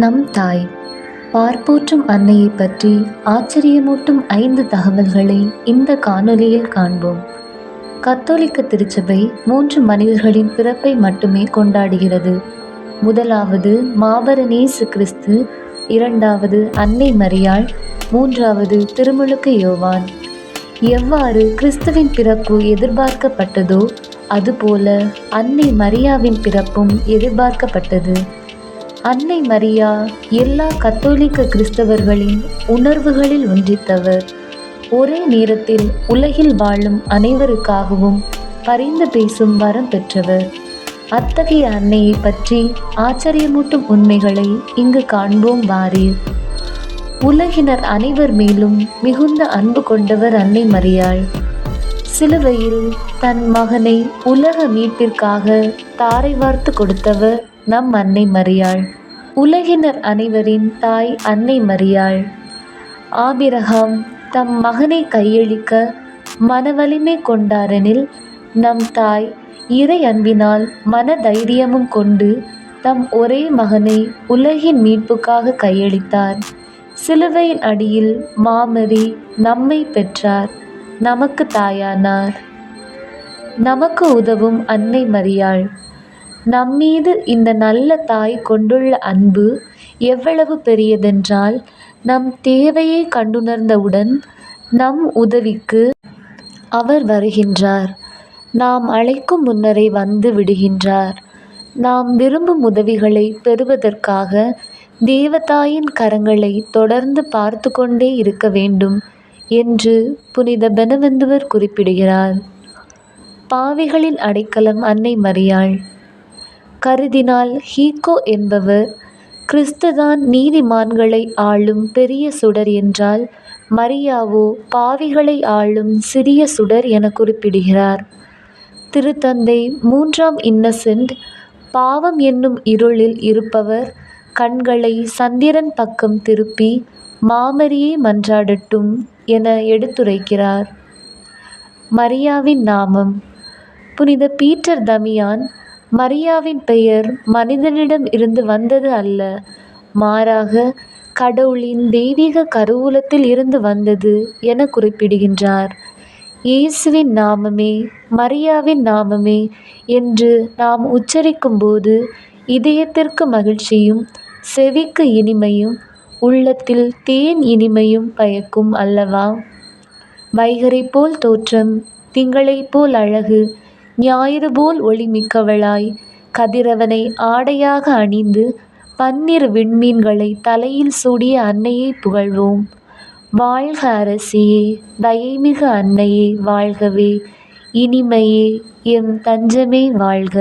நம் தாய் பார்ப்போற்றும் அன்னையை பற்றி ஆச்சரியமூட்டும் 5 தகவல்களை இந்த காணொளியில் காண்போம். கத்தோலிக்க திருச்சபை 3 மனிதர்களின் பிறப்பை மட்டுமே கொண்டாடுகிறது. முதலாவது மாபரன் இயேசு கிறிஸ்து, இரண்டாவது அன்னை மரியாள், மூன்றாவது திருமுழுக்கு யோவான். எவ்வாறு கிறிஸ்துவின் பிறப்பு எதிர்பார்க்கப்பட்டதோ அதுபோல அன்னை மரியாவின் பிறப்பும் எதிர்பார்க்கப்பட்டது. அன்னை மரியா எல்லா கத்தோலிக்க கிறிஸ்தவர்களின் உணர்வுகளில் ஒன்றித்தவர். ஒரே நேரத்தில் உலகில் வாழும் அனைவருக்காகவும் பரிந்து பேசும் வரம் பெற்றவர். அத்தகைய அன்னையை பற்றி ஆச்சரியமூட்டும் உண்மைகளை இங்கு காண்போம் வாரீர். உலகினர் அனைவர் மேலும் மிகுந்த அன்பு கொண்டவர் அன்னை மரியாள். சிலுவையில் தன் மகனை உலக மீட்பிற்காக தாரை வார்த்து கொடுத்தவர் நம் அன்னை மரியாள். உலகினர் அனைவரின் தாய் அன்னை மரியாள். ஆபிரகாம் தம் மகனை கையளிக்க மனவலிமை கொண்டாரெனில், நம் தாய் இறை அன்பினால் மன தைரியமும் கொண்டு தம் ஒரே மகனை உலகின் மீட்புக்காக கையளித்தார். சிலுவையின் அடியில் மாமரி நம்மை பெற்றார், நமக்கு தாயானார். நமக்கு உதவும் அன்னை மரியாள். நம்மீது இந்த நல்ல தாய் கொண்டுள்ள அன்பு எவ்வளவு பெரியதென்றால், நம் தேவையை கண்டுணர்ந்தவுடன் நம் உதவிக்கு அவர் வருகின்றார். நாம் அழைக்கும் முன்னரே வந்து விடுகின்றார். நாம் விரும்பும் உதவிகளை பெறுவதற்காக தேவதாயின் கரங்களை தொடர்ந்து பார்த்து கொண்டே இருக்க வேண்டும் என்று புனித பெனவெந்துவர் குறிப்பிடுகிறார். பாவிகளின் அடைக்கலம் அன்னை மரியாள். கருதினால் ஹீகோ என்பவர், கிறிஸ்துதான் நீதிமான்களை ஆளும் பெரிய சுடர் என்றால், மரியாவோ பாவிகளை ஆளும் சிறிய சுடர் என குறிப்பிடுகிறார். திருத்தந்தை 3ஆம் இன்னசென்ட், பாவம் என்னும் இருளில் இருப்பவர் கண்களை சந்திரன் பக்கம் திருப்பி மாமரியை மன்றாடட்டும் என எடுத்துரைக்கிறார். மரியாவின் நாமம். புனித பீட்டர் தமியான், மரியாவின் பெயர் மனிதனிடம் இருந்து வந்தது அல்ல, மாறாக கடவுளின் தெய்வீக கருவூலத்தில் இருந்து வந்தது என குறிப்பிடுகின்றார். இயேசுவின் நாமமே மரியாவின் நாமமே என்று நாம் உச்சரிக்கும்போது இதயத்திற்கு மகிழ்ச்சியும் செவிக்கு இனிமையும் உள்ளத்தில் தேன் இனிமையும் பயக்கும் அல்லவா? வைகரை போல் தோற்றம், திங்களை போல் அழகு, ஞாயிறு போல் ஒளி மிக்கவளாய், கதிரவனை ஆடையாக அணிந்து பன்னிரு விண்மீன்களை தலையில் சூடிய அன்னையை புகழ்வோம். வாழ்க அரசியே, தயைமிகு அன்னையே வாழ்கவே, இனிமையே, எம் தஞ்சமே வாழ்க.